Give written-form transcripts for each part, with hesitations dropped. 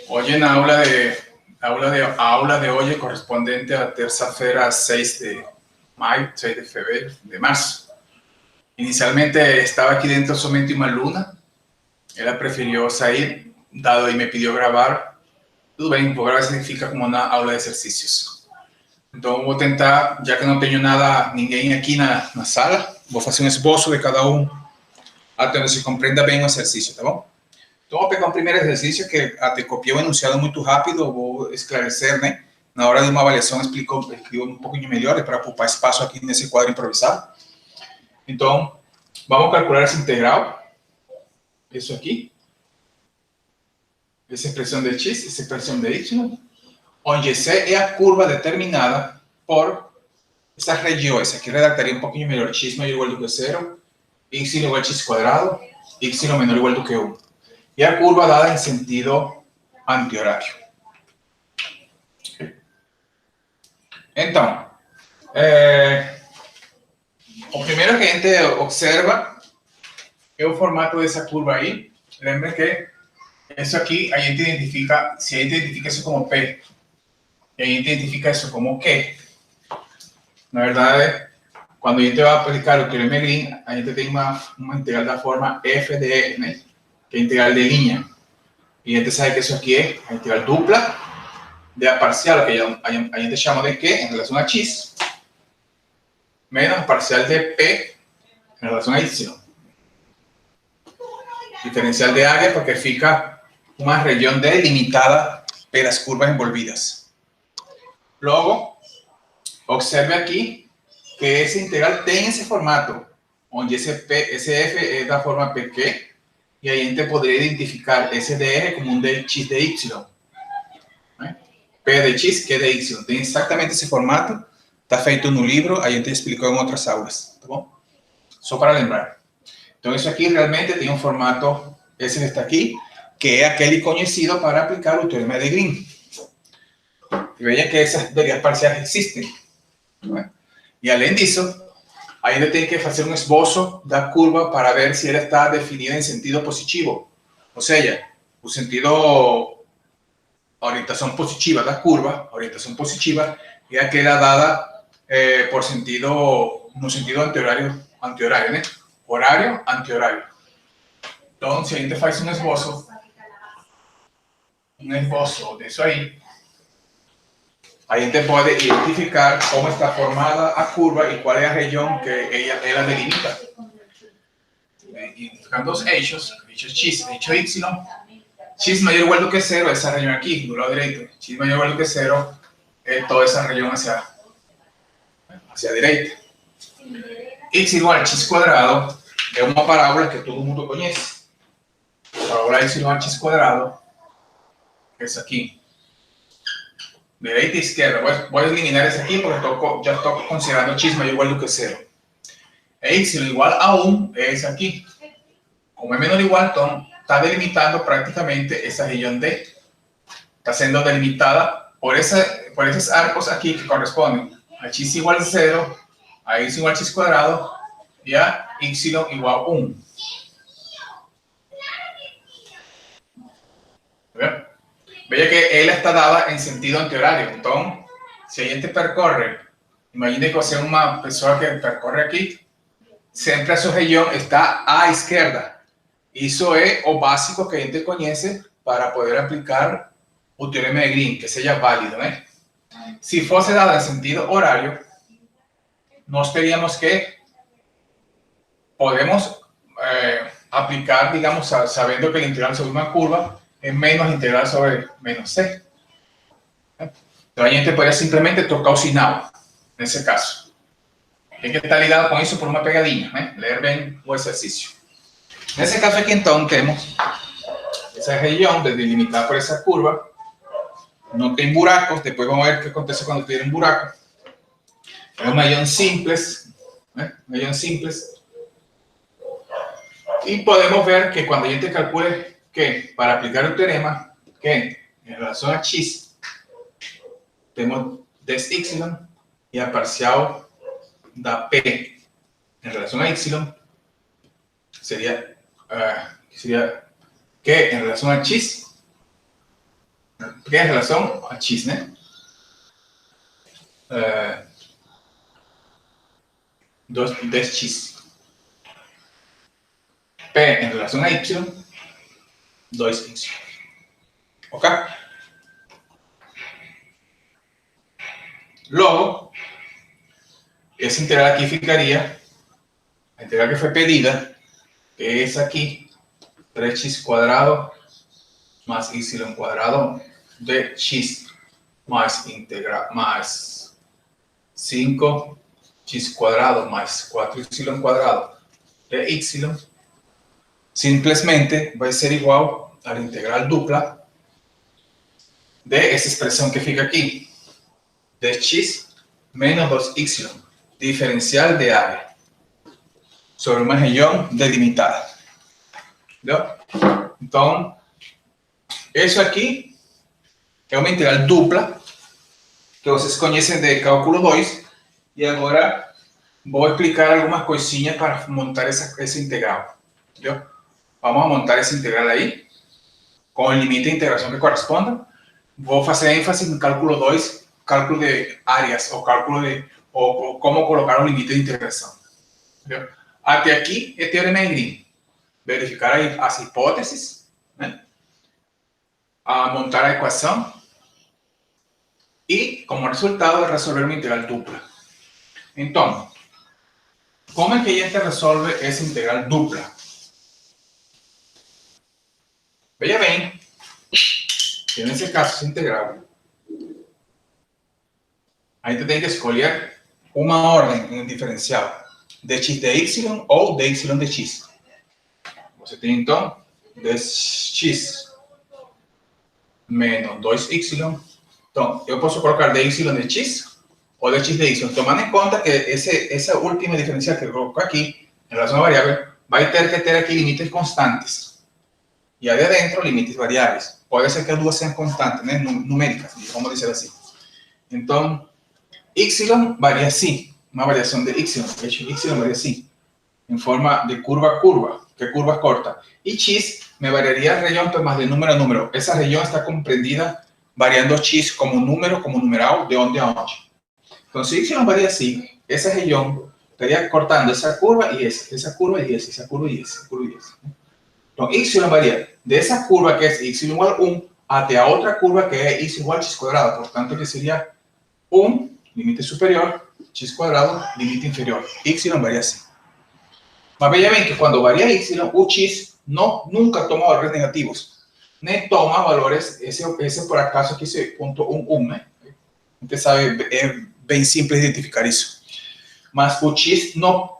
Hoy en aula de hoy correspondiente a terça-feira 6 de mayo, 6 de febrero, de marzo. Inicialmente estaba aquí dentro solamente una aluna. Ella prefirió salir, dado y me pidió grabar. Tudo bem, vou gravar significa como una aula de ejercicios. Então, vou tentar, já que não tenho ninguém aqui na sala, vou fazer um esboço de cada um até se compreenda bem o exercício, tá bom? Então, vou pegar um primeiro exercício que até copiei o enunciado muito rápido, vou esclarecer, né? Na hora de uma avaliação, explico um pouquinho melhor para poupar espaço aqui nesse quadro improvisado. Então, vamos calcular essa integral. Isso aqui. Essa expressão de x, essa expressão de y, onde C é a curva determinada por essas regiões. Aqui redactaria um pouquinho melhor. X maior ou igual do que 0, y igual a x quadrado, y menor ou igual do que 1. E a curva dada em sentido anti-horário. Então, o primeiro que a gente observa é o formato dessa curva aí. Lembre que isso aqui a gente identifica, se a gente identifica isso como P, e a gente identifica isso como Q. Na verdade, quando a gente vai aplicar o teorema de Green, a gente tem uma integral da forma f de r, né? Que é a integral de linha. E a gente sabe que isso aqui é a integral dupla de a parcial, que a gente chama de Q em relação a x, menos a parcial de P em relação a y. Diferencial de área porque fica uma região delimitada pelas curvas envolvidas. Logo, observe aqui que essa integral tem esse formato, onde esse f é da forma pq, e a gente poderia identificar esse dr como um dx de y. Né? P de x, Q de y. Tem exatamente esse formato, está feito no livro, a gente explicou em outras aulas, tá bom? Só para lembrar. Então, isso aqui realmente tem um formato, esse que está aqui, que é aquele conhecido para aplicar o teorema de Green. E veja que essas derivadas parciais existem. Né? E além disso, ainda tem que fazer um esboço da curva para ver se ela está definida em sentido positivo. Ou seja, o sentido, a orientação positiva da curva, a orientação positiva é aquela dada por sentido, no sentido anti-horário, né? Horário, anti-horário. Então, se a gente faz um esboço disso aí, a gente pode identificar como está formada a curva e qual é a região que ela delimita. Identificando os eixos x, eixo y, x maior ou igual do que 0, essa região aqui, do lado direito. X maior ou igual do que 0 é toda essa região hacia a direita. X igual a x quadrado é uma parábola que todo mundo conhece. A parábola x igual a x quadrado é essa aqui. Direita e esquerda. Vou eliminar esse aqui porque já estou considerando x maior ou igual do que 0. E y igual a 1 é esse aqui. Como é menor ou igual, então está delimitando praticamente essa região D. Está sendo delimitada por esses arcos aqui que correspondem a x igual a 0, a y igual a x quadrado e a y igual a 1. Veja que ela está dada em sentido anti-horário. Então, se a gente percorre, imagine que você é uma pessoa que percorre aqui, sempre a sua região está à esquerda. Isso é o básico que a gente conhece para poder aplicar o teorema de Green, que seja válido, né? Se fosse dada em sentido horário, nós teríamos que podemos aplicar, digamos, sabendo que a integral sobre uma curva é menos integral sobre menos c. Então, a gente poderia simplesmente trocar o sinal, nesse caso. Tem que estar ligado com isso por uma pegadinha, né? Ler bem o exercício. Nesse caso aqui, então, temos essa região delimitada por essa curva. Não tem buracos, depois vamos ver o que acontece quando tiver um buraco. É uma região simples, né? Uma região simples. E podemos ver que quando a gente calcula que, para aplicar o teorema, que em relação a x, temos dy e a parcial da p em relação a y seria que em relação a x pequena relação a x, né? 10x. P em relação a y, 2y. Ok? Logo, essa integral aqui ficaria, a integral que foi pedida, que é essa aqui, 3x cuadrado más y cuadrado de x más integral más 5x cuadrado más 4y cuadrado de y simplesmente vai ser igual a la integral dupla de essa expressão que fica aqui, de x menos 2y, diferencial de área, sobre uma região delimitada. Entendeu? Então, isso aqui é uma integral dupla que vocês conhecem de cálculo 2 e agora vou explicar algumas coisinhas para montar essa integral. Entendeu? Vamos a montar essa integral aí com o limite de integração que corresponda. Vou fazer ênfase no cálculo 2, cálculo de áreas ou cálculo de ou como colocar um limite de integração. Entendeu? Até aqui é teorema de Green. Verificar as hipóteses, né? A montar a equação e, como resultado, resolver uma integral dupla. Então, como é que a gente resolve essa integral dupla? Veja bem, que nesse caso, essa integral, a gente tem que escolher uma ordem em diferencial de x de y ou de y de x. Você tem, então, dx menos 2y. Então, eu posso colocar de y de x ou de x de y, tomando em conta que essa última diferencial que eu coloco aqui, em relação à variável, vai ter que ter aqui limites constantes. E aí dentro, limites variáveis. Pode ser que as duas sejam constantes, né? Numéricas, vamos dizer assim. Então, y varia assim, uma variação de y, y varia assim, em forma de curva a curva, que é curva corta. E x me variaria a região, mas de número a número. Essa região está compreendida variando x como número, como numeral, de onde a onde. Então, se y varia assim, essa região estaria cortando essa curva e essa curva e essa curva e essa curva e essa. Então, y varia dessa curva que é y igual a 1 até a outra curva que é y igual a x quadrado. Portanto, que seria 1, limite superior, x quadrado, limite inferior. Y varia assim. Mas veja bem que quando varia y, o x nunca toma valores negativos, nem toma valores, esse por acaso aqui é ponto 1, né? A gente sabe, é bem simples identificar isso. Mas o x não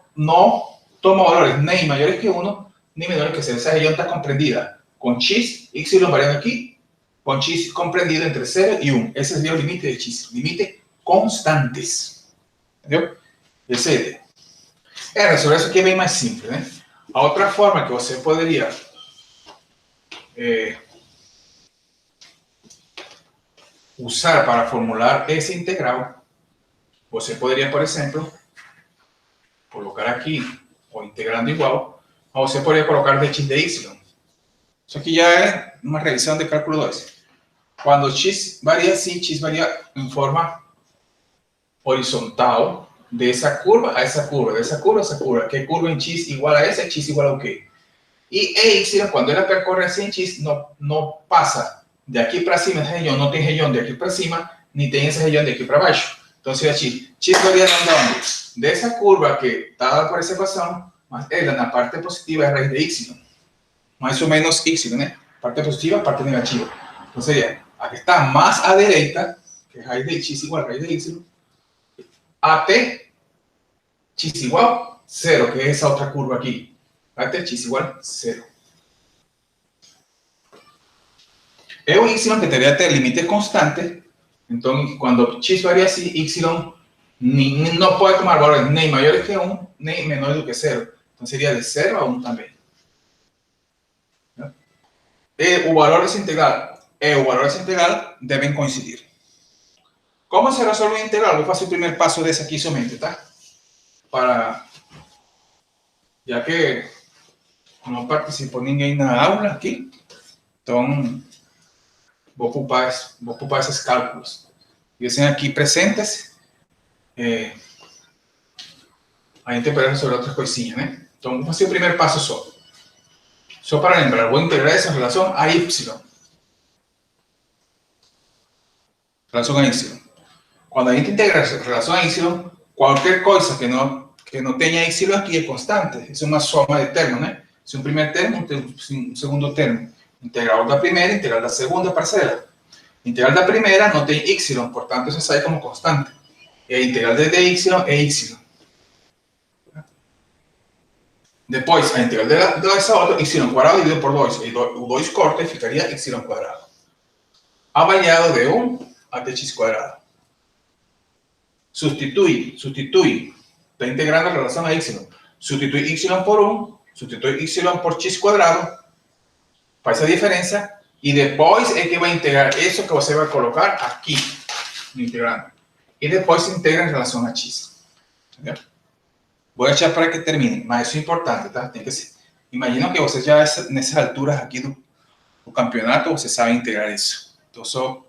toma valores nem maiores que 1, nem menores que 0. Essa região está compreendida com x, y variando aqui, com x compreendido entre 0 e 1. Esse seria o limite de x, limite constantes. Entendeu? Esse é a ideia. Resolver isso aqui é bem mais simples, né? A outra forma que você poderia usar para formular essa integral, você poderia, por exemplo, colocar aqui o integrando igual, ou você poderia colocar dx de y. Isso aqui já é uma revisão de cálculo 2. Quando x varia assim, x varia em forma horizontal, dessa curva a essa curva, dessa curva a essa curva, que curva em x igual a essa, x igual a o quê? E y, quando ela percorre assim, x não passa de aqui para cima, essa região não tem região de aqui para cima, nem tem essa região de aqui para baixo. Então, seria x varia de onde? Dessa curva que está dada por essa equação, mas ela na parte positiva é a raiz de y. Mais ou menos y, né? Parte positiva, parte negativa. Então, seria a que está mais à direita, que é a raiz de x igual a raiz de y, até x igual 0, que é essa outra curva aqui. Até x igual 0. É o y que deveria ter limite constante. Então, quando x varia assim, y não pode tomar valores nem maiores que 1, nem menores do que 0. Então, seria de 0 a 1 também. E o valor dessa integral e o valor dessa integral devem coincidir. Como se resolve a integral? Vou fazer o primeiro passo desse aqui somente, tá? Já que não participou ninguém na aula aqui, então vou poupar esses cálculos. E assim aqui presentes, a gente pode resolver outras coisinhas, né? Então, vamos fazer o primeiro passo só. Só para lembrar, vou integrar essa relação a y. Relação a y. Quando a gente integra a relação a y, qualquer coisa que não tenha y aqui é constante. Isso é uma soma de termos, né? Se um primeiro termo, um segundo termo. Integral da primeira, integral da segunda parcela. Integral da primeira não tem y, portanto, isso sai como constante. E a integral de dy é y. Depois, a integral dessa outra, y quadrado dividido por 2. E o 2 corta e ficaria y quadrado. Avaliado de 1 até x quadrado. Sustitui. Está integrando a relação a y. Substitui y por 1, substitui y por x quadrado, faz a diferença, e depois é que vai integrar isso que você vai colocar aqui, no integrando. E depois se integra em relação a x. Entendeu? Vou deixar para que termine, mas isso é importante, tá? Tem que ser. Imagino que você já, nessas alturas aqui do campeonato, você sabe integrar isso. Estou só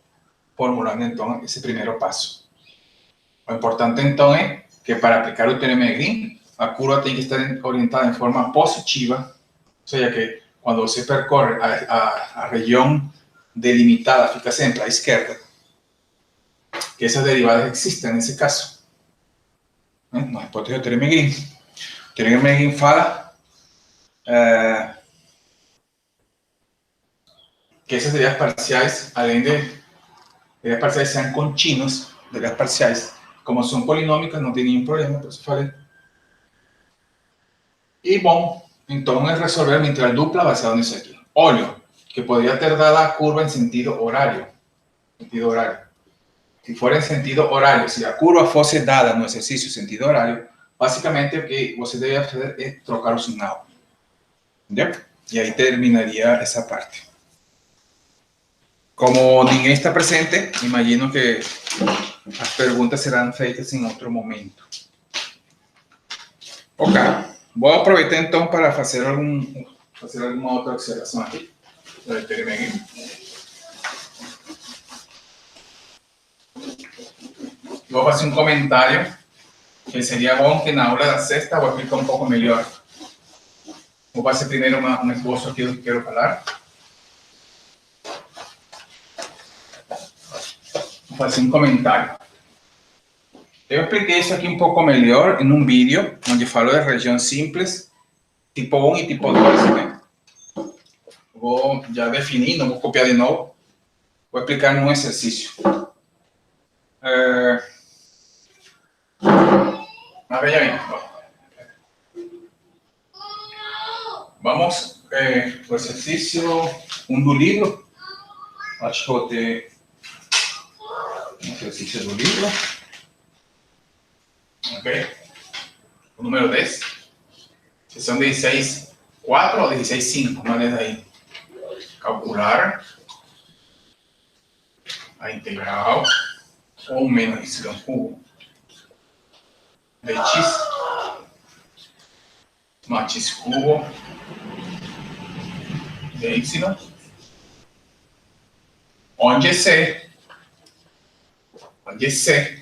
formulando, então, esse primeiro passo. O importante, então, é que para aplicar o teorema de Green, a curva tem que estar orientada em forma positiva, ou seja, que quando você percorre a região delimitada, fica sempre à esquerda, que essas derivadas existem nesse caso. Na hipótese do teorema de Green. O teorema de Green fala que essas derivadas parciais, além de derivadas parciais sean contínuas, derivadas parciais, como são polinômicas, não tem nenhum problema, por isso falei. E, bom, então é resolver uma integral dupla baseada nisso aqui. Olho, que poderia ter dado a curva em sentido horário. Se for em sentido horário, se a curva fosse dada no exercício em sentido horário, basicamente o que você deve fazer é trocar o sinal. Entendeu? E aí terminaria essa parte. Como ninguém está presente, imagino que as perguntas serão feitas em outro momento. Ok. Vou aproveitar então para fazer alguma outra observação aqui. Vou fazer um comentário que seria bom que na aula da sexta vou explicar um pouco melhor. Vou fazer primeiro um esboço aqui do que quero falar. Vou fazer um comentário. Eu expliquei isso aqui um pouco melhor em um vídeo onde falo de região simples, tipo 1 e tipo 2, né? Vou já definir, não vou copiar de novo. Vou explicar num exercício. Mas veja bem. Vamos ao exercício 1 do livro. Acho que vou ter um exercício do livro. Ok? O número 10. Sessão 16.4 ou 16.5, não é daí. Calcular a integral ou menos y cubo de x más x cubo de y, onde C,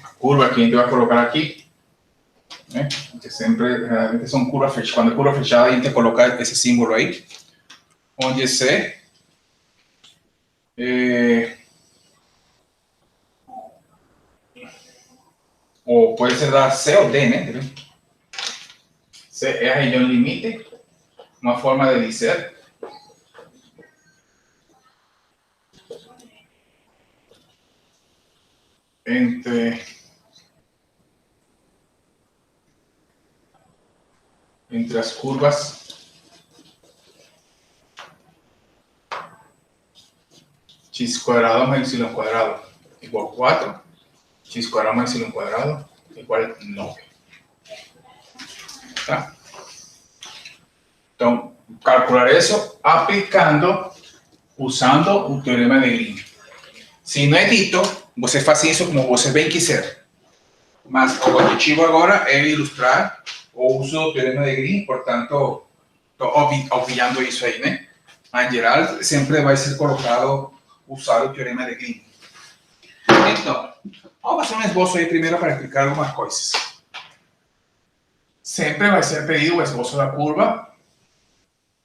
a curva que a gente vai colocar aqui, né? Que sempre são curvas fechadas. Quando é curva fechada, a gente coloca esse símbolo aí, onde C ou pode ser da C ou D, né? C é a região limite, uma forma de dizer. Entre as curvas x quadrado mais y quadrado igual 4, x quadrado mais y quadrado igual 9. Tá? Então, calcular isso aplicando, usando o teorema de Green. Se não é dito, você faz isso como você bem quiser. Mas o objetivo agora é ilustrar o uso do teorema de Green, portanto, estou obviando isso aí, né? Em geral, sempre vai ser colocado usar el teorema de Green. Então, vamos fazer um esboço aí primeiro para explicar algumas coisas. Sempre vai ser pedido o esboço da curva,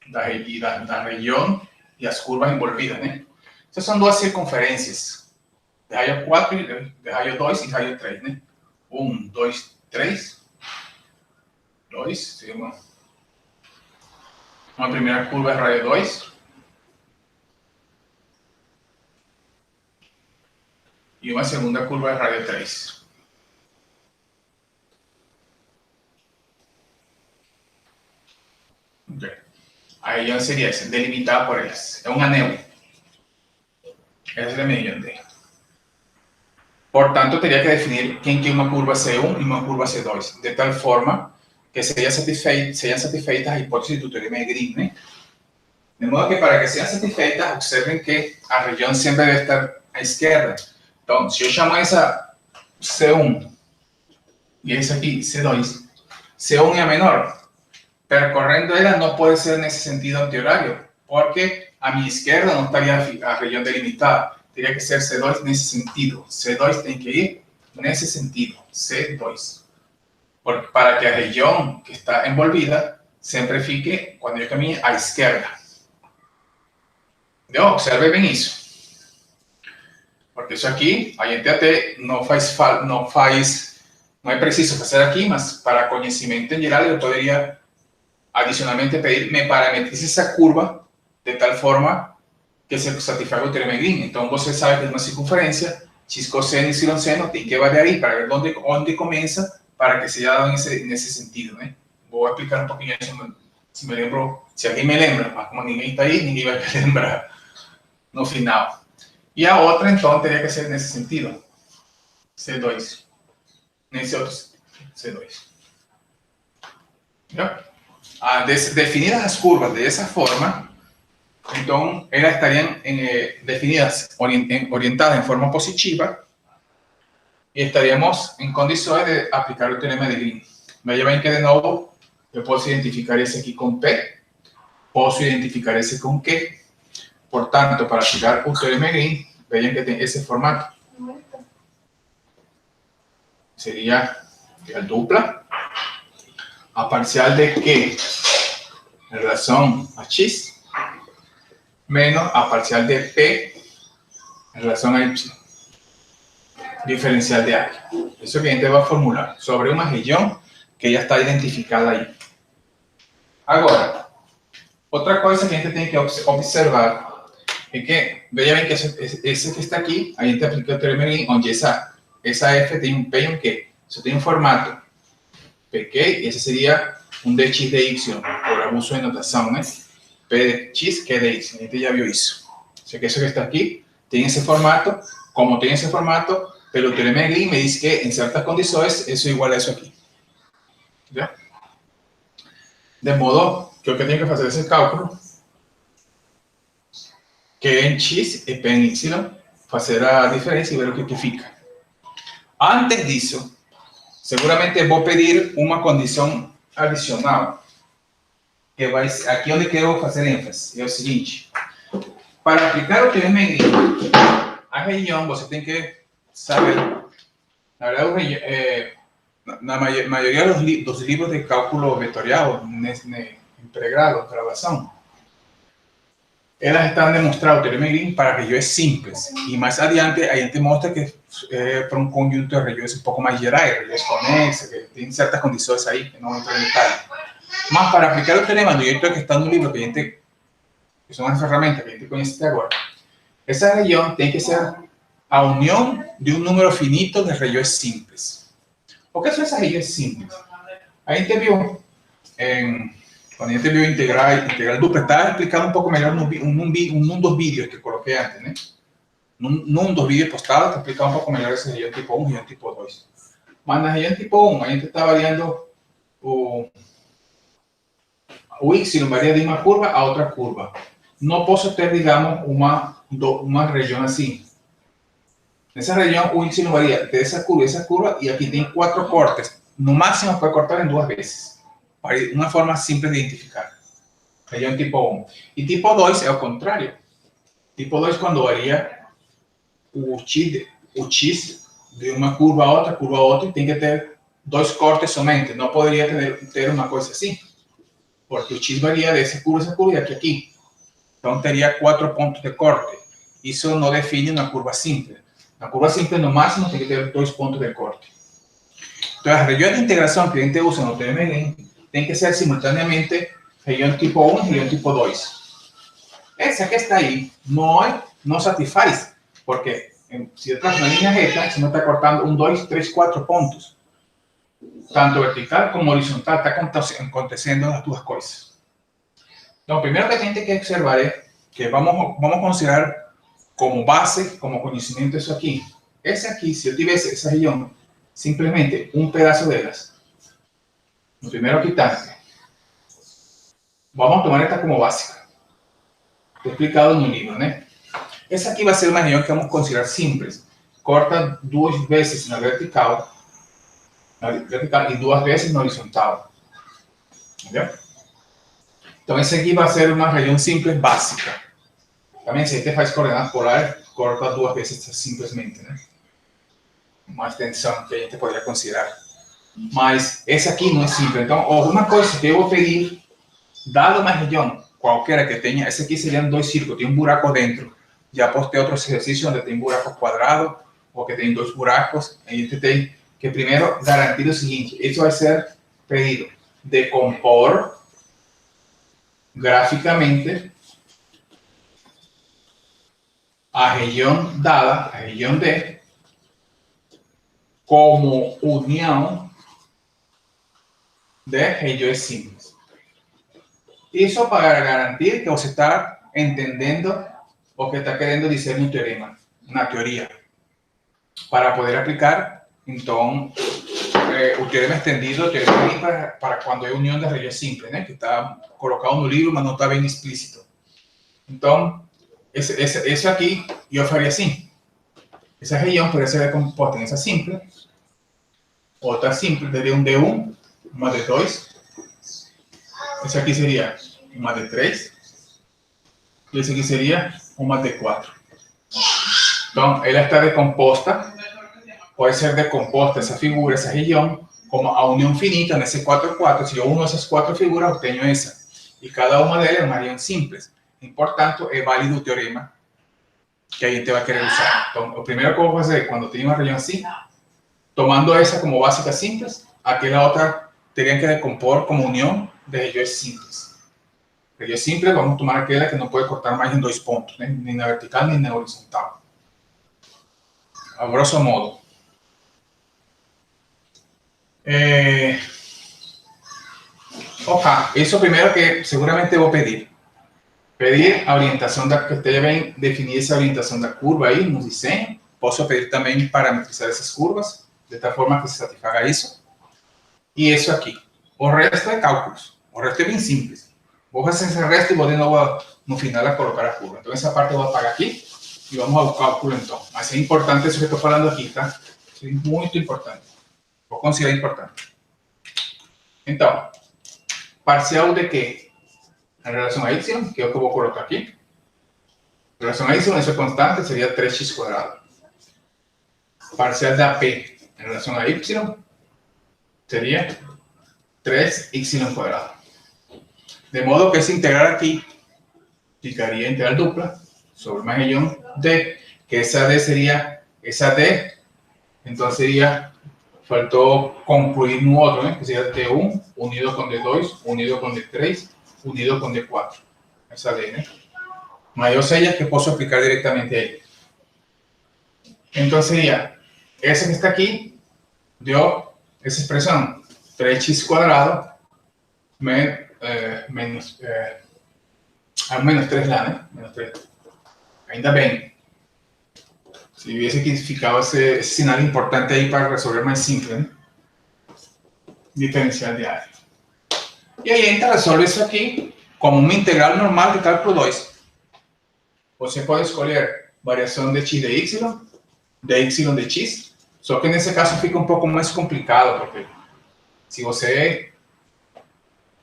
da região e as curvas envolvidas, né? Essas são duas circunferências, de raio 4, de raio 2 e raio 3, né? 1, 2, 3. 2, seria uma primeira curva é raio 2. E uma segunda curva é raio 3. Okay. A região seria essa, delimitada por elas. É um anel. Essa é a região D. Portanto, teria que definir quem tem uma curva C1 e uma curva C2, de tal forma que sejam satisfeitas as hipóteses do teorema de Green, né? De modo que para que sejam satisfeitas, observem que a região sempre deve estar à esquerda. Então, se eu chamar essa C1 e essa aqui C2, C1 é a menor. Percorrendo ela não pode ser nesse sentido anti-horário, porque a minha esquerda não estaria a região delimitada. Teria que ser C2 nesse sentido. C2 tem que ir nesse sentido, C2. Porque para que a região que está envolvida sempre fique, quando eu caminho, à esquerda. Entendeu? Observe bem isso. Porque isso aqui, a gente até não é preciso fazer aqui, mas para conhecimento em geral, eu poderia adicionalmente pedir me parametrize essa curva de tal forma que se satisfaga o teorema de Green. Então, você sabe que é uma circunferência, x cosseno y seno, tem que variar aí para ver onde começa, para que seja dado nesse sentido, né? Vou explicar um pouquinho isso, se me lembro, se alguém me lembra, mas como ninguém está aí, ninguém vai lembrar no final. E a outra, então, teria que ser nesse sentido, C2, nesse outro C2. Definidas as curvas dessa forma, então, elas estariam definidas, orientadas em forma positiva, e estaríamos em condições de aplicar o teorema de Green. Veja bem que, de novo, eu posso identificar esse aqui com P, posso identificar esse com Q. Portanto, para aplicar o teorema de Green, vejam que tem esse formato. Seria a dupla, a parcial de Q em relação a X, menos a parcial de P em relação a Y, diferencial de A. Isso que a gente vai formular sobre uma região que já está identificada aí. Agora, outra coisa que a gente tem que observar é que, veja bem que esse que está aqui, a gente aplica o teorema de Green, onde essa F tem um P e um Q. Isso tem um formato PQ, e esse seria um dx de Y, por abuso de notação, né? P de X, Q de Y, a gente já viu isso. Isso que está aqui tem esse formato, como tem esse formato, pelo teorema de Green me diz que em certas condições isso é igual a isso aqui. ¿Ya? De modo que eu tenho que fazer esse cálculo, que em X e P em Y, fazer a diferença e ver o que fica. Antes disso, seguramente vou pedir uma condição adicional, que vai aqui onde quero fazer ênfase, é o seguinte: para aplicar o teorema de Green, a região você tem que saber, na verdade, na maioria dos livros de cálculo vetorial, em pré-grado, graduação, elas estão demonstrando o teorema de Green para regiões simples, e mais adiante a gente mostra que para um conjunto de regiões um pouco mais gerais, regiões conexas, que tem certas condições aí, que não entro em detalhe. Mas para aplicar o teorema do jeito que está no livro, que são as ferramentas que a gente conhece até agora, essa região tem que ser a união de um número finito de regiões simples. O que são essas regiões simples? A gente viu, quando a gente viu integral dupla, estava explicando um pouco melhor num dos vídeos que coloquei antes, né? Num dos vídeos postados, te explicava um pouco melhor essa região tipo 1 e região tipo 2. Mas na região tipo 1, a gente está variando o Y varia de uma curva a outra curva. Não posso ter, digamos, uma região assim. Nessa região, o Y varia de essa curva, e aqui tem 4 cortes. No máximo, pode cortar em 2 vezes. Uma forma simples de identificar. Região tipo 1. E tipo 2 é o contrário. Tipo 2, quando varia o x de uma curva a outra, e tem que ter dois cortes somente. Não poderia ter uma coisa assim, porque o x varia dessa curva e aqui. Então, teria 4 pontos de corte. Isso não define uma curva simples. Na curva simples, no máximo, tem que ter 2 pontos de corte. Então, as regiões de integração que a gente usa no TMN tem que ser simultaneamente região tipo 1 e região tipo 2. Essa que está aí não satisfaz, porque se eu traço uma linha reta, você não está cortando 1, 2, 3, 4 pontos. Tanto vertical como horizontal, está acontecendo as duas coisas. Então, o primeiro que a gente tem que observar é que vamos considerar como base, como conhecimento isso aqui. Esse aqui, se eu tivesse essa região, simplesmente um pedaço delas, no primeiro quitante, vamos tomar esta como básica. Está explicado no livro, né? Essa aqui vai ser uma região que vamos considerar simples. Corta 2 vezes na vertical e 2 vezes na horizontal. Entendeu? Então, esse aqui vai ser uma região simples básica. Também, se a gente faz coordenadas polares, corta 2 vezes simplesmente, né? Uma extensão que a gente poderia considerar. Mas esse aqui não é simples. Então, uma coisa que eu vou pedir, dada uma região qualquer que tenha, esse aqui seriam 2 círculos, tem um buraco dentro. Já postei outros exercícios onde tem buraco quadrado, ou que tem 2 buracos. A gente tem que primeiro garantir o seguinte: isso vai ser pedido: decompor graficamente a região dada, a região D, como união de regiões simples. Isso para garantir que você está entendendo o que está querendo dizer no teorema, na teoria. Para poder aplicar, então, o teorema extendido, o teorema para quando é união de regiões simples, né? Que está colocado no livro, mas não está bem explícito. Então, esse aqui, eu faria assim. Essa região poderia ser composta em essa simples, outra simples, daria um D1, uma D2. Esse aqui seria uma D3. E esse aqui seria uma D4. Então, ela está decomposta. Pode ser decomposta essa figura, essa região, como a união finita nesse 4, 4. Se eu uno essas 4 figuras, eu tenho essa. E cada uma delas é uma região simples. E, portanto, é válido o teorema que a gente vai querer usar. Então, o primeiro que eu vou fazer, quando tenho uma região assim, tomando essa como básica simples, aquela outra teria que decompor como união de regiões simples. Região simples, vamos tomar aquela que não pode cortar mais em 2 pontos, né? Nem na vertical, nem na horizontal. A grosso modo. Ok, isso é o primeiro que seguramente eu vou pedir. Pedir a orientação que esteja bem definida essa orientação da curva aí no desenho. Posso pedir também parametrizar essas curvas, de tal forma que se satisfaga isso. E isso aqui. O resto é cálculos. O resto é bem simples. Vou fazer esse resto e vou de novo no final a colocar a curva. Então, essa parte eu vou apagar aqui e vamos ao cálculo então. Mas é importante isso que estou falando aqui, tá? É muito importante. Vou considerar importante. Então, parcial de quê? Em relação a y, que é o que eu vou colocar aqui. Em relação a y, isso é constante, seria 3x². Parcial da p em relação a y seria 3y². De modo que esse integral aqui ficaria integral dupla sobre uma região D, que essa D seria essa D, então seria, faltou concluir no outro, né? Que seria D1 unido com D2, unido com D3, unido com D4. Essa D, né? Mas eu sei que posso aplicar diretamente aí. Então seria, essa que está aqui, deu essa expressão, 3x² menos 3 lá, né? Menos 3. Ainda bem. Se hubiese que ficava esse sinal importante aí para resolver mais simples, né? Diferencial de área. E aí a gente resolve isso aqui como uma integral normal de cálculo 2. Você pode escolher variação de x de y de x, só que nesse caso fica um pouco mais complicado, porque se você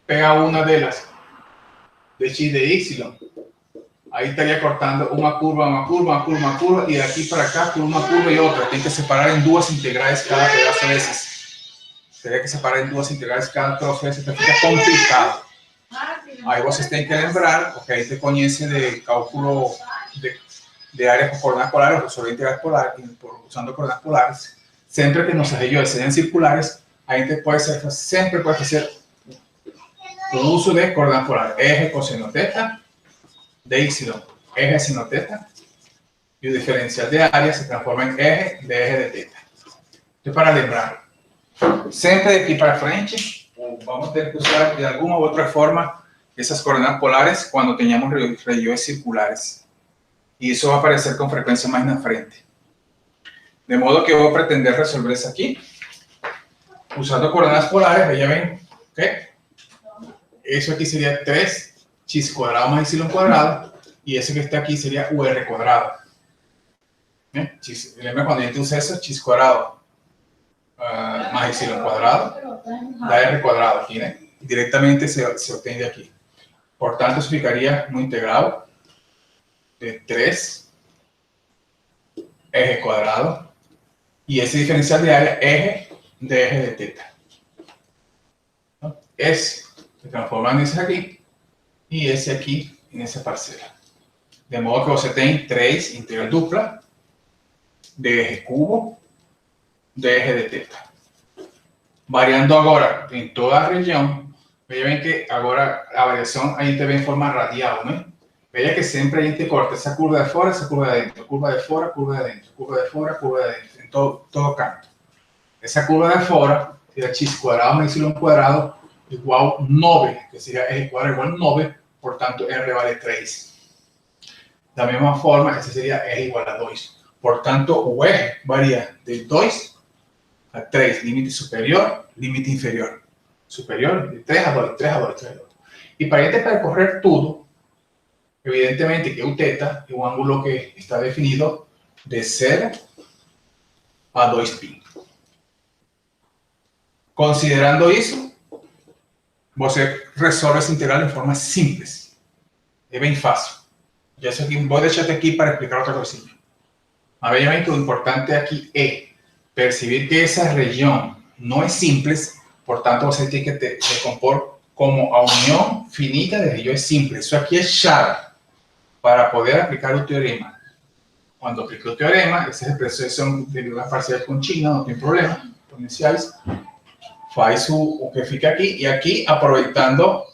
pega uma delas de x de y Ahí estaría cortando una curva, una curva, una curva, una curva, y de aquí para acá, una curva y otra. Tiene que separar en dos integrales cada pedazo de veces. Tiene que separar en dos integrales cada trozo de veces. Esto fica complicado. Aí vocês têm que lembrar, porque aí te conhece de cálculo de área por coordenadas polares, o profesor de integrais polares, usando coordenadas polares. Sempre que nossas regiões sejam circulares, a gente sempre pode fazer o uso de coordenadas polares. Eje coseno teta, de y, eje seno teta, e o diferencial de área se transforma em eje de teta. Então, para lembrar, sempre de aqui para frente, vamos ter que usar de alguma outra forma esas coordenadas polares cuando teníamos regiones circulares. Y eso va a aparecer con frecuencia más en la frente. De modo que voy a pretender resolver eso aquí. Usando coordenadas polares, ya ven, ¿qué? Eso aquí sería 3x cuadrado más y cuadrado. Y ese que está aquí sería UR cuadrado. Lembra cuando yo usa eso, x cuadrado más y cuadrado, da R cuadrado aquí, ¿no? Directamente se obtiene de aquí. Por tanto, eso ficaría un integrado de 3 eje cuadrado y ese diferencial de área eje de teta. ¿No? Ese se transforma en ese aquí y ese aquí en esa parcela. De modo que você tem 3 integral dupla de eje cubo de eje de teta. Variando agora em toda a região, veja que agora a variação a gente vê em forma radial, né? Veja que sempre a gente corta essa curva de fora, essa curva de dentro, curva de fora, curva de dentro, curva de fora, curva de dentro, em todo canto. Essa curva de fora seria x cuadrado mais y cuadrado igual 9, que seria r cuadrado igual 9, portanto r vale 3. Da mesma forma, esse seria r igual a 2. Portanto, o eje varia de 2 a 3, límite superior, límite inferior. Superior, de 3 a 2, 3 a 2, 3 a 2. E para a gente percorrer tudo, evidentemente que o θ é um ângulo que está definido de 0 a 2π. Considerando isso, você resolve essa integral de forma simples. É bem fácil. Já isso aqui, vou deixar aqui para explicar outra coisinha. Mas veja bem que o importante aqui é perceber que essa região não é simples, portanto, você tem que decompor como a união finita de regiões simples. Isso aqui é chave para poder aplicar o teorema. Quando aplica o teorema, essas expressões são derivadas parciais contínuas, não tem problema, exponenciais. Faz o que fica aqui, e aqui, aproveitando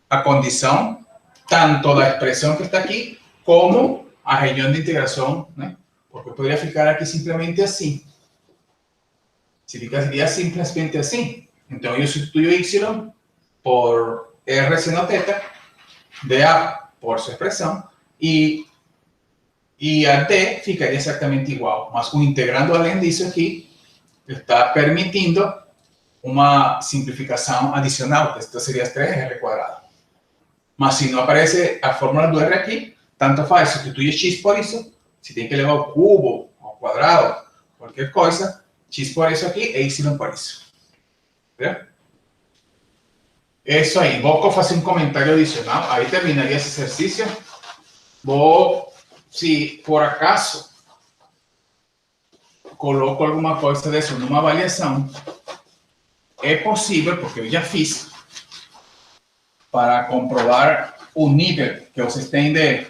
a condição, tanto da expressão que está aqui, como a região de integração, né? Porque poderia ficar aqui simplesmente assim. Seria simplesmente assim. Então, eu substituo y por r seno θ, dA por sua expressão, e a d ficaria exatamente igual. Mas o integrando além disso aqui, está permitindo uma simplificação adicional, que esto seria 3r quadrado. Mas se não aparece a fórmula do r aqui, tanto faz, substitui x por isso, se tem que levar ao cubo, ao quadrado, qualquer coisa, x por isso aqui e y por isso. Entendeu? Isso aí, vou fazer um comentário adicional, aí terminaria esse exercício. Se por acaso coloco alguma coisa disso numa avaliação, é possível, porque eu já fiz, para comprovar o nível que vocês têm de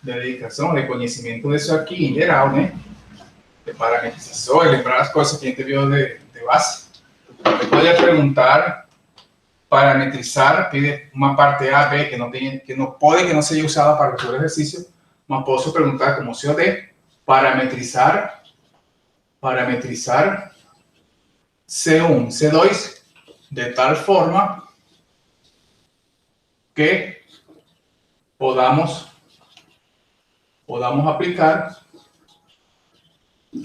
dedicação, de conhecimento disso aqui em geral, né? De parametrização, lembrar as coisas que a gente viu de base. Eu poderia perguntar, parametrizar, pide uma parte A, B, que não seja usada para resolver o exercício, mas posso perguntar como COD, parametrizar C1, C2, de tal forma que podamos aplicar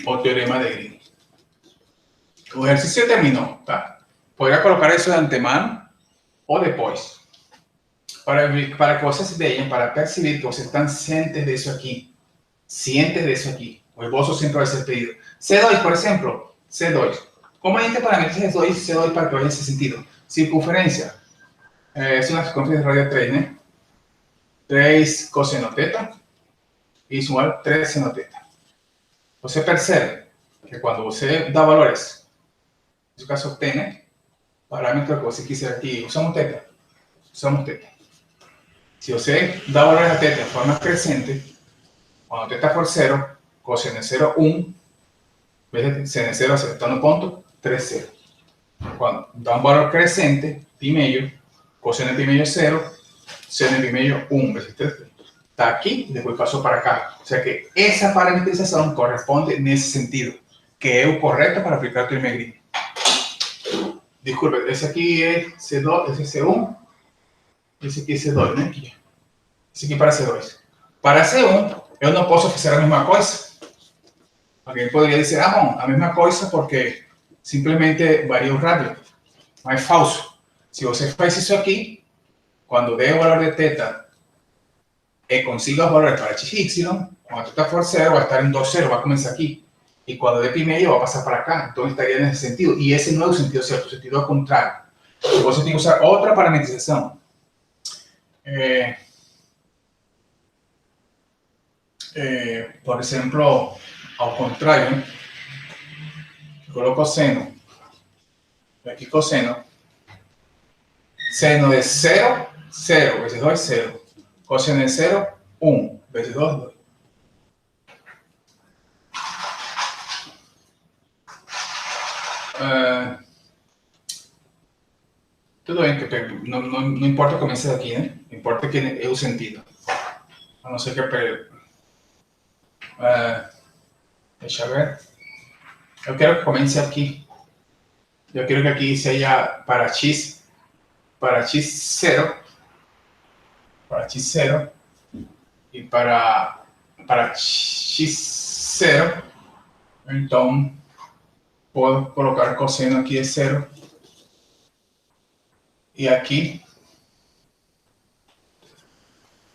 o teorema de Green. O exercício terminou, tá? Poderia colocar isso de antemano ou depois, para que vocês vejam, para perceber que vocês estão cientes disso aqui. O esboço sempre vai ser pedido. C2, por exemplo, C2. Como a gente parametriza C2 para que vaya nesse sentido? Circunferência. É uma circunferência de radio 3, né? 3 coseno teta igual a 3 seno teta. Você percebe que quando você dá valores, nesse caso obtém parâmetro que você quiser aqui, usamos teta. Se você dá valores a teta de forma crescente, quando teta for 0, coseno 0, 1, vezes seno 0 acertando ponto, 3, 0. Quando dá um valor crescente, pi meio, coseno pi meio 0, seno pi meio 1, vezes 3. Está aqui e depois passou para cá. Ou seja que essa parametrização corresponde nesse sentido, que é o correto para aplicar o teorema de Green. Desculpe, esse aqui é C2, esse é C1, esse aqui é C2, né? Esse aqui para C2. Para C1, eu não posso fazer a mesma coisa. Alguém poderia dizer, ah, bom, a mesma coisa porque simplesmente varia o rádio. Mas é falso. Se você faz isso aqui, quando der o valor de teta e consiga os valores para x y, cuando teta for 0 va a estar en 2, 0, va a comenzar aquí. Y cuando dé pi medio va a pasar para acá. Entonces estaría en ese sentido. Y ese no es el sentido cierto, el sentido contrario. Entonces tiene que usar otra parametrización. Por ejemplo, al contrario, coloco seno. Aquí coseno. Seno de 0, 0, veces 2 es 0. Coseno de 0, 1, veces 2, 2. Tudo bem, que não importa que comece aqui, né? Importa que é o sentido. A não ser que deixa eu ver. Eu quero que comece aqui. Eu quero que aqui seja para x 0, e para x 0, então posso colocar cosseno aqui de 0. E aqui,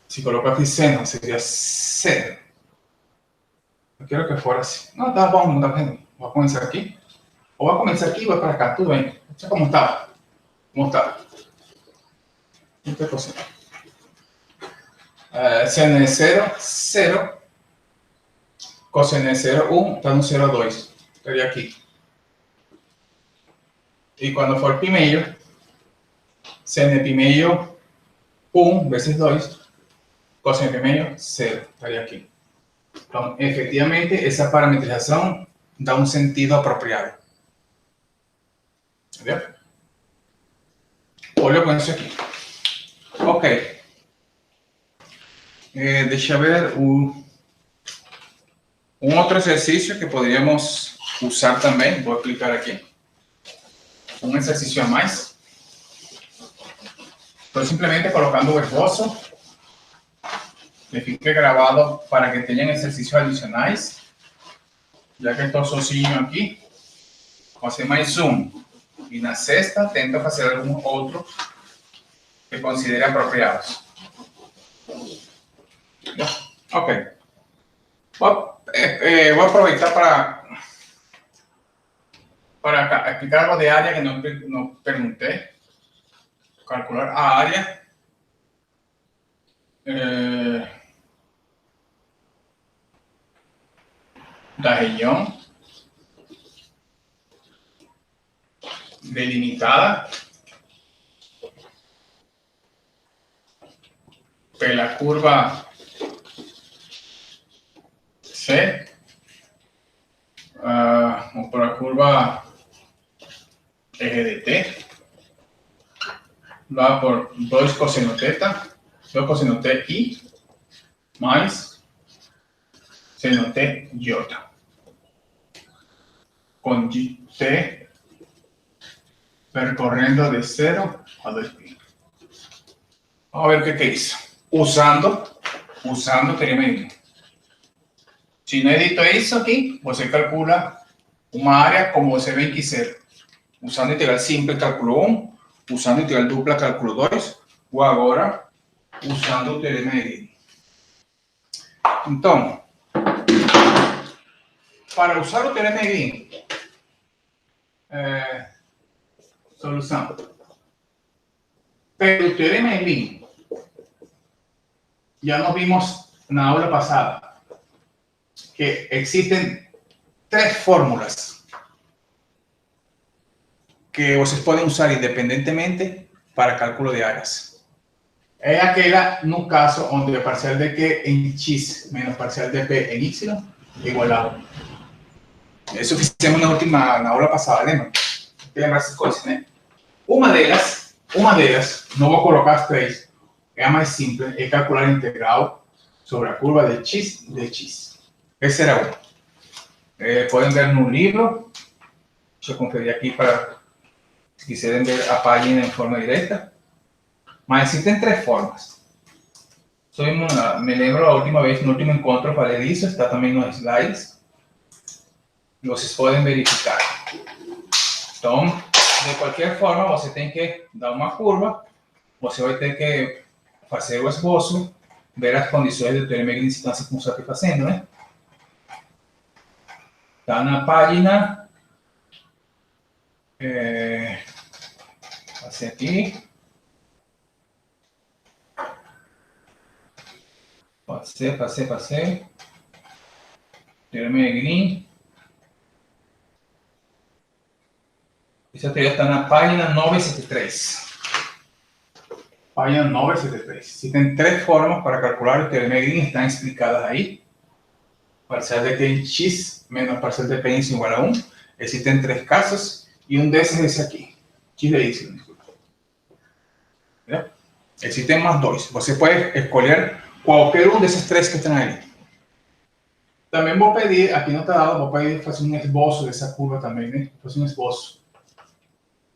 se colocar aqui seno, seria 0. Eu quero que fora assim. Não, tá bom, não tá vendo? Vou começar aqui. Ou vai começar aqui e vai para cá, tudo bem. Deixa como estava. Como estava. Não tem cosseno. Seno de 0, 0. Cosseno de 0, 1. Está no 0, 2. Estaria aqui. E quando for pi meio, seno de pi meio, 1 vezes 2. Coseno de pi meio, 0. Estaria aqui. Então, efetivamente, essa parametrização dá um sentido apropriado. Entendeu? Olha com isso aqui. Ok. Deixa eu ver um outro exercício que poderíamos usar também. Vou clicar aqui. Um exercício a mais. Estou simplesmente colocando o esboço. Que fique gravado para que tenham exercícios adicionais. Já que estou sozinho aqui, vou fazer mais um. E na sexta, tento fazer algum outro que considere apropriados. Ok. Vou aproveitar para explicar algo de área que não perguntei. Calcular a área. Da região delimitada pela curva C ou pela curva eje de T, dá por 2 coseno teta, 2 coseno T I mais seno T iota, com T percorrendo de 0 a 2π. Vamos a ver o que é isso. Usando o teorema de Green. Se não edito isso aqui, você calcula uma área como você bem quiser. Usando integral simples, cálculo 1. Usando integral dupla, cálculo 2. Ou agora, usando o teorema de Green. Então, para usar o teorema de Green, solução. Pero o teorema de Green ya nos vimos en la aula pasada que existen 3 fórmulas que ustedes pueden usar independentemente para cálculo de áreas. Es aquella en un caso donde el parcial de Q en X menos parcial de P en Y igual a 1. Eso que hicimos en la aula pasada, ¿no? Lembrar essas coisas, né? Uma delas, não vou colocar as 3, é a mais simples, é calcular a integral sobre a curva de x de x. Essa era uma. Podem ver no livro, deixa eu conferir aqui para, se quiserem ver a página em forma direta, mas existem 3 formas. Me lembro a última vez, no último encontro falei disso, está também nos slides, e vocês podem verificar. Então, de qualquer forma, você tem que dar uma curva, você vai ter que fazer o esboço, ver as condições do teorema de distância como você está fazendo, né? Está na página... Passei aqui. Passei. Teorema de Green. Essa teoria está na página 973. Página 973. Existen 3 formas para calcular el teorema de Green, están explicadas ahí. Parcial de Q en X menos parcial de P en Y igual a 1. Existen 3 casos y un de esos es ese aquí. X de Y, disculpa. ¿Verdad? Existen más 2. Você puede escoger cualquier uno de esos 3 que están ahí. También voy a pedir, aquí no está dado, voy a pedir hacer un esbozo de esa curva también, ¿eh? Hacer un esbozo.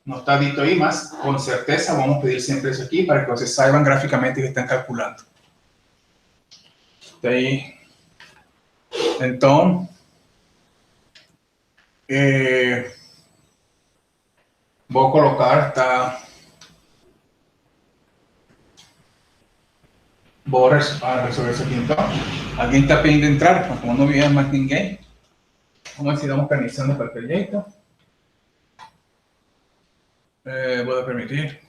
No está dito ahí, mas con certeza vamos a pedir siempre eso aquí para que ustedes saiban gráficamente que están calculando. Está ahí. Entonces, voy a colocar, voy a resolver eso aquí entonces. ¿Alguien está pidiendo entrar? Como no había más ninguém, vamos a ver si estamos organizando para el proyecto. Voy a permitir.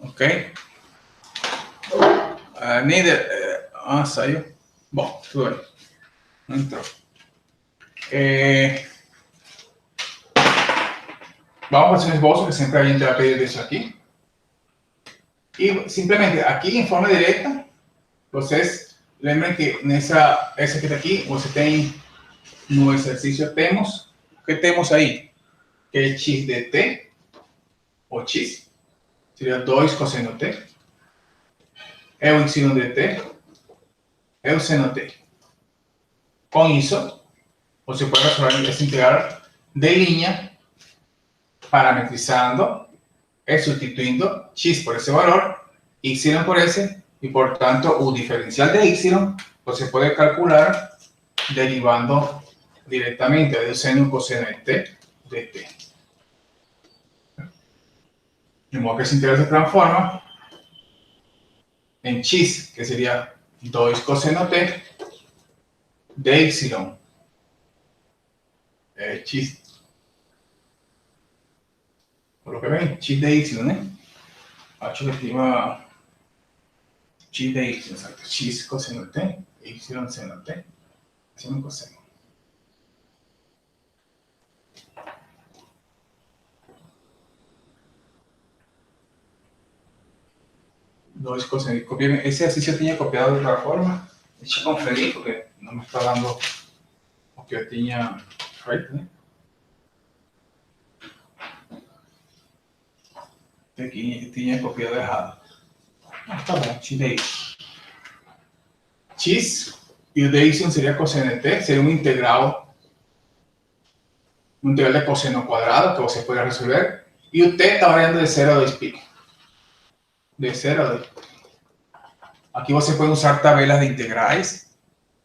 Ok. Saiu. Bom, tudo bem. Não entrou. Vamos a hacer un esbozo que siempre alguien te va a pedir eso aquí. Y simplemente aquí en forma directa, ustedes lembren que en esa que está aquí, ustedes tienen no ejercicio temos. ¿Qué tenemos ahí? Que es x de t, o x, sería 2 coseno t, é o y de t, é o seno t. Com isso, você pode resolver essa integral de linha, parametrizando e sustituindo x por esse valor, y por esse, e portanto o diferencial de y, você pode calcular derivando directamente del seno y coseno de t de t. De modo que esa integral se transforma en x, que sería 2 coseno t de y. X. Por lo que ven, x de y, ¿eh? H que estima x de y, exacto. X coseno t, y seno t, seno coseno. Dos cosas. Ese ejercicio tenía copiado de otra forma. Deixa eu conferir, porque no me está dando lo que yo tenía feito, né? Aqui tinha copiado errado. Tá bom, x de y. X y o de y sería coseno de t, sería un integral de coseno cuadrado que você puede resolver. Y o t está variando de 0 a 2 pi. De 0 a 2. Aqui você pode usar tabelas de integrais.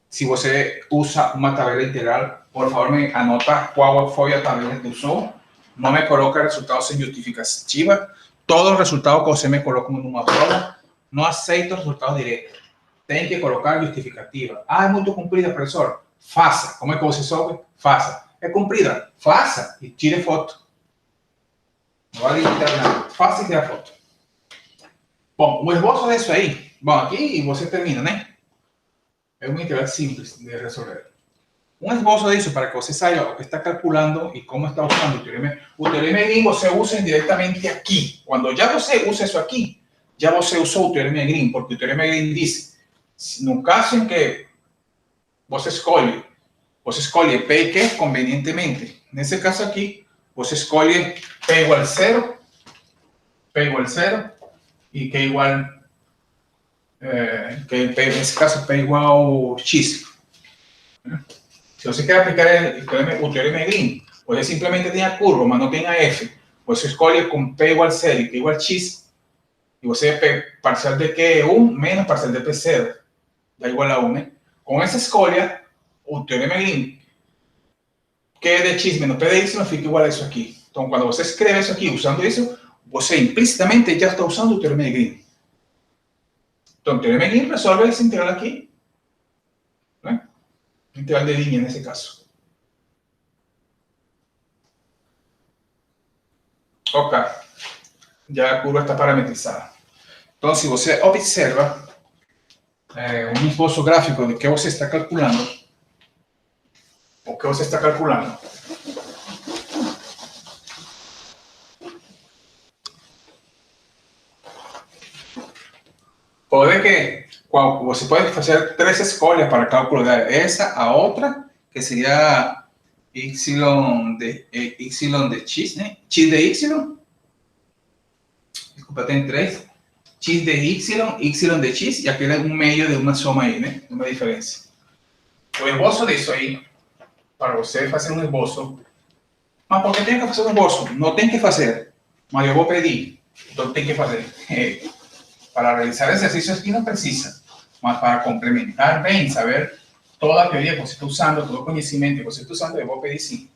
Se você usa uma tabela integral, por favor, me anota qual foi a tabela que usou. Não me coloca resultados sem justificativa. Todos os resultados que você me coloca numa prova, não aceito resultados diretos. Tem que colocar justificativa. Ah, é muito comprida, professor. Faça. Como é que você soube? Faça. É comprida? Faça e tire foto. Não vai digitar nada. Faça e tire a foto. Bom, o esboço disso aí, bom, aqui você termina, né? É uma integral simples de resolver. Um esboço disso para que você saiba o que está calculando e como está usando o teorema de Green, você usa diretamente aqui. Quando já você usa isso aqui, já você usou o teorema de Green, porque o teorema de Green diz, no caso em que você escolhe P e Q convenientemente. Nesse caso aqui, você escolhe P igual 0, e Q igual, nesse caso, P igual X. Se você quer aplicar o teorema de Green, você simplesmente tem a curva, mas não tem a F. Você escolhe com P igual 0 e Q igual X, e você parcial de Q é 1 menos parcial de P 0, dá igual a 1, né? Com essa escolha, o teorema de Green, Q de X menos P de Y fica igual a isso aqui. Então, quando você escreve isso aqui usando isso, você implicitamente já está usando o teorema de Green. Então, o teorema de Green resolve essa integral aqui, né? Integral de linha nesse caso. Ok, já a curva está parametrizada. Então, se você observa um esboço gráfico de que você está calculando, pode que você pode fazer 3 escolhas para cálculo de essa, a outra, que seria y de x, né? X de y, desculpa, tem 3, x de y de x, e aquele é um meio de uma soma aí, né? Uma diferença. O esboço disso aí, para você fazer um esboço, mas por que tem que fazer um esboço? Não tem que fazer, mas eu vou pedir, então tem que fazer. Para realizar exercícios que não precisa, mas para complementar bem, saber toda a teoria que você está usando, todo o conhecimento que você está usando, eu vou pedir sim.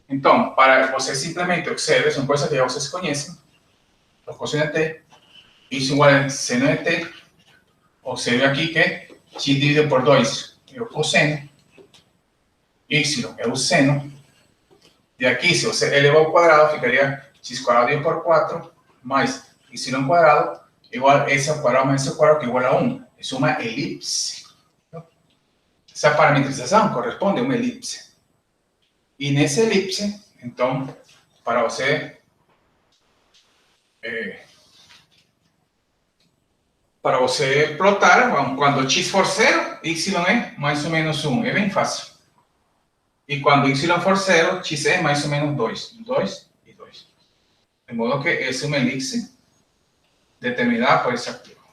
Então, para você simplesmente observe, são coisas que já vocês conhecem, o cosseno de t, isso igual a seno de t, observe aqui que x dividido por 2 é o cosseno, y é o seno, e aqui, se você elevar ao quadrado, ficaria x quadrado dividido por 4, mais y quadrado, igual S ao quadrado mais S ao quadrado, que é igual a 1. É uma elipse. Essa parametrização corresponde a uma elipse. E nessa elipse, então, para você plotar, quando x for 0, y é mais ou menos 1. É bem fácil. E quando y for 0, x é mais ou menos 2. 2 e 2. De modo que essa é uma elipse determinada por esse activo.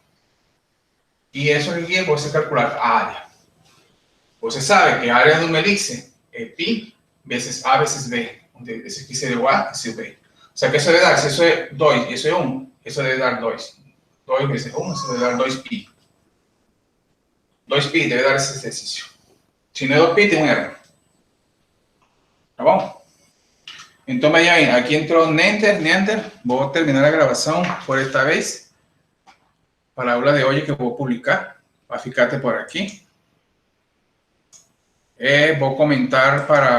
E isso requer você calcular a área. Você sabe que a área de uma elipse é π vezes A vezes B, onde esse aqui seria o A, esse é o B. O sea que isso deve dar, se isso é 2 e isso é 1, isso deve dar 2. 2 vezes 1, isso deve dar 2π. 2π deve dar esse exercício. Se não é 2π, tem um erro. Tá bom? Então, bem, aqui entrou Neander. Vou terminar a gravação por esta vez. Para a aula de hoje que eu vou publicar. Vai ficar por aqui. Vou comentar para